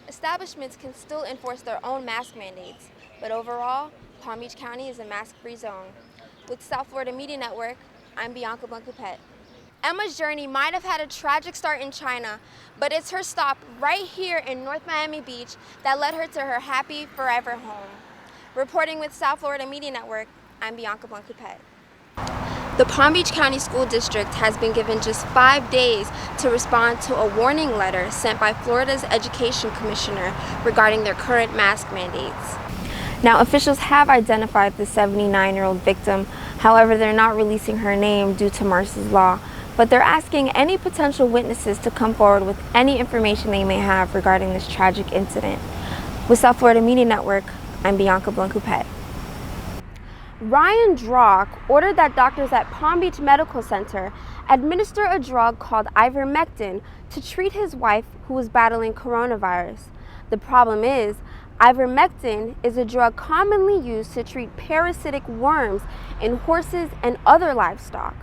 Establishments can still enforce their own mask mandates, but overall, Palm Beach County is a mask-free zone. With South Florida Media Network, I'm Bianca Blanc-Coupet. Emma's journey might have had a tragic start in China, but it's her stop right here in North Miami Beach that led her to her happy forever home. Reporting with South Florida Media Network, I'm Bianca Blanc-Coupet. The Palm Beach County School District has been given just 5 days to respond to a warning letter sent by Florida's Education Commissioner regarding their current mask mandates. Now, officials have identified the 79-year-old victim. However, they're not releasing her name due to Marsy's law, but they're asking any potential witnesses to come forward with any information they may have regarding this tragic incident. With South Florida Media Network, I'm Bianca Blanc-Coupet. Ryan Drock ordered that doctors at Palm Beach Medical Center administer a drug called ivermectin to treat his wife who was battling coronavirus. The problem is, ivermectin is a drug commonly used to treat parasitic worms in horses and other livestock.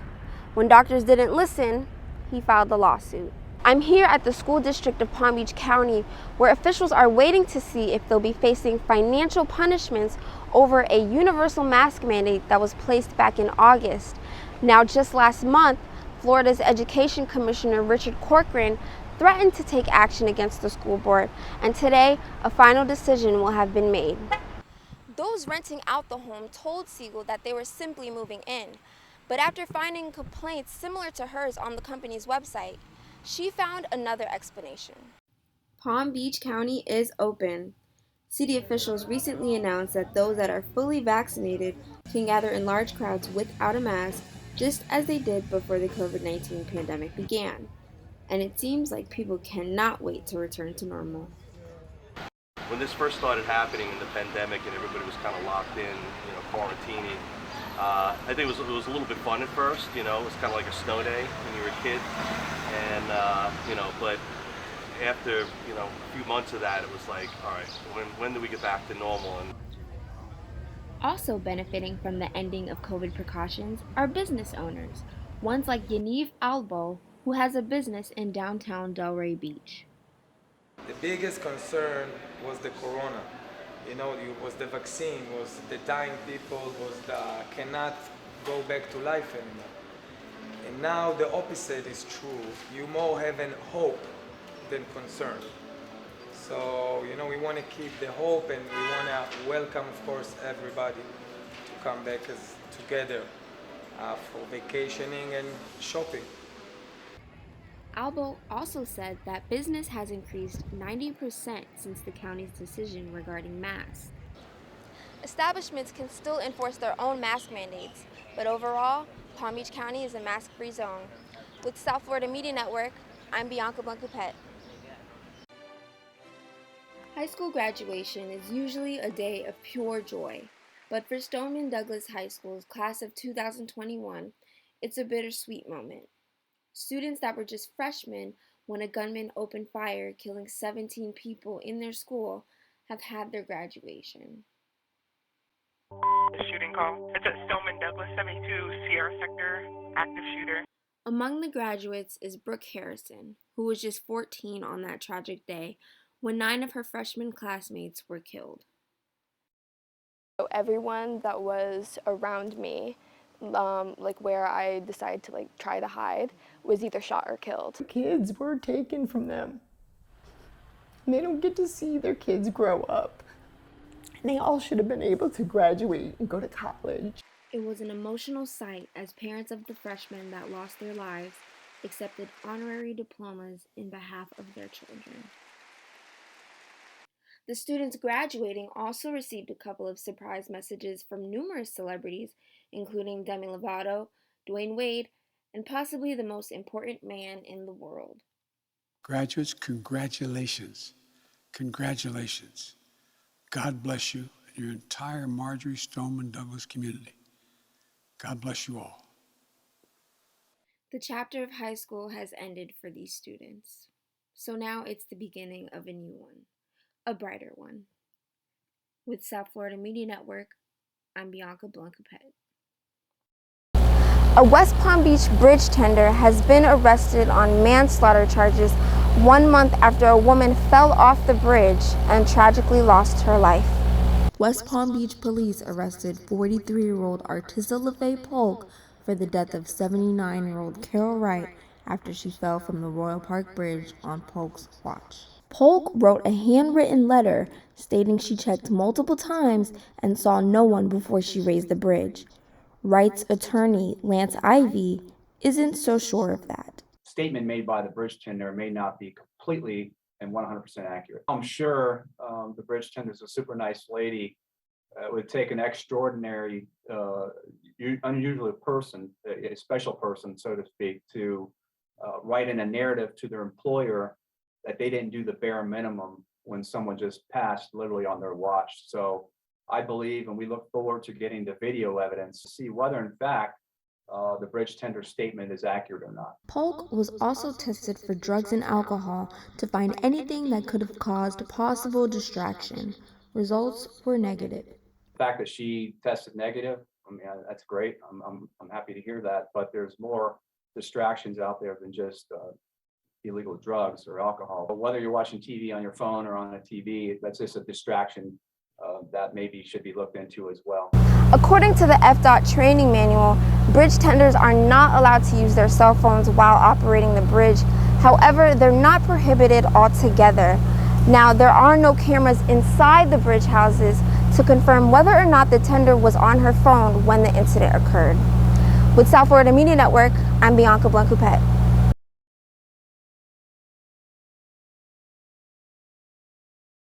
When doctors didn't listen, he filed the lawsuit. I'm here at the school district of Palm Beach County, where officials are waiting to see if they'll be facing financial punishments over a universal mask mandate that was placed back in August. Now, just last month, Florida's Education Commissioner Richard Corcoran threatened to take action against the school board, and today, a final decision will have been made. Those renting out the home told Siegel that they were simply moving in, but after finding complaints similar to hers on the company's website, she found another explanation. Palm Beach County is open. City officials recently announced that those that are fully vaccinated can gather in large crowds without a mask, just as they did before the COVID-19 pandemic began. And it seems like people cannot wait to return to normal. When this first started happening in the pandemic and everybody was kind of locked in, quarantining, I think it was a little bit fun at first. It was kind of like a snow day when you were a kid, and but after a few months of that, it was like, all right, when do we get back to normal? And also benefiting from the ending of COVID precautions are business owners, ones like Yaniv Albo, who has a business in downtown Delray Beach. The biggest concern was the corona. It was the vaccine, was the dying people, was the cannot go back to life anymore. And now the opposite is true. You more have an hope than concern. So, we want to keep the hope, and we want to welcome, of course, everybody to come back together for vacationing and shopping. Albo also said that business has increased 90% since the county's decision regarding masks. Establishments can still enforce their own mask mandates, but overall, Palm Beach County is a mask-free zone. With South Florida Media Network, I'm Bianca Blanc-Coupet. High school graduation is usually a day of pure joy, but for Stoneman Douglas High School's class of 2021, it's a bittersweet moment. Students that were just freshmen when a gunman opened fire, killing 17 people in their school, have had their graduation. The shooting call. It's at Stoneman Douglas 72 Sierra Sector, active shooter. Among the graduates is Brooke Harrison, who was just 14 on that tragic day when 9 of her freshman classmates were killed. So everyone that was around me, where I decided to try to hide, was either shot or killed. Kids were taken from them. They don't get to see their kids grow up. They all should have been able to graduate and go to college. It was an emotional sight as parents of the freshmen that lost their lives accepted honorary diplomas in behalf of their children. The students graduating also received a couple of surprise messages from numerous celebrities, including Demi Lovato, Dwayne Wade, and possibly the most important man in the world. Graduates, congratulations. Congratulations. God bless you and your entire Marjorie Stoneman Douglas community. God bless you all. The chapter of high school has ended for these students. So now it's the beginning of a new one, a brighter one. With South Florida Media Network, I'm Bianca Blanc-Coupet. A West Palm Beach bridge tender has been arrested on manslaughter charges 1 month after a woman fell off the bridge and tragically lost her life. West Palm Beach police arrested 43-year-old Artisa LaFay Polk for the death of 79-year-old Carol Wright after she fell from the Royal Park Bridge on Polk's watch. Polk wrote a handwritten letter stating she checked multiple times and saw no one before she raised the bridge. Wright's attorney, Lance Ivey, isn't so sure of that. Statement made by the bridge tender may not be completely and 100% accurate. I'm sure the bridge tender is a super nice lady. It would take an extraordinary, unusual person, a special person, so to speak, to write in a narrative to their employer that they didn't do the bare minimum when someone just passed literally on their watch. So I believe, and we look forward to getting the video evidence to see whether in fact the bridge tender statement is accurate or not. Polk was also tested for drugs and alcohol to find anything that could have caused possible distraction. Results were negative. The fact that she tested negative, I mean, that's great. I'm happy to hear that, but there's more distractions out there than just illegal drugs or alcohol. But whether you're watching TV on your phone or on a TV, that's just a distraction that maybe should be looked into as well. According to the FDOT training manual, bridge tenders are not allowed to use their cell phones while operating the bridge. However, they're not prohibited altogether. Now, there are no cameras inside the bridge houses to confirm whether or not the tender was on her phone when the incident occurred. With South Florida Media Network, I'm Bianca Blanc-Coupet.